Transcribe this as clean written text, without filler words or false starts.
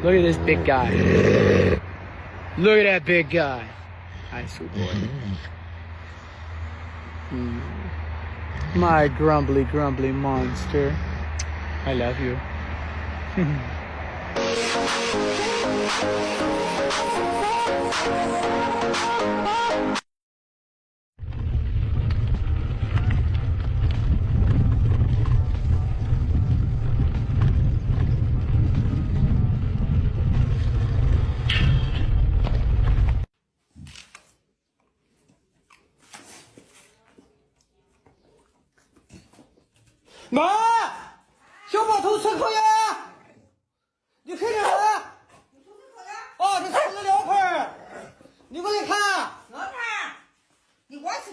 Look at this big guy. Look at that big guy. Nice boy. My grumbly monster. I love you.妈，小宝头吃烤鸭，你看见了？哦，这是2块，你过来看。我看，你我是。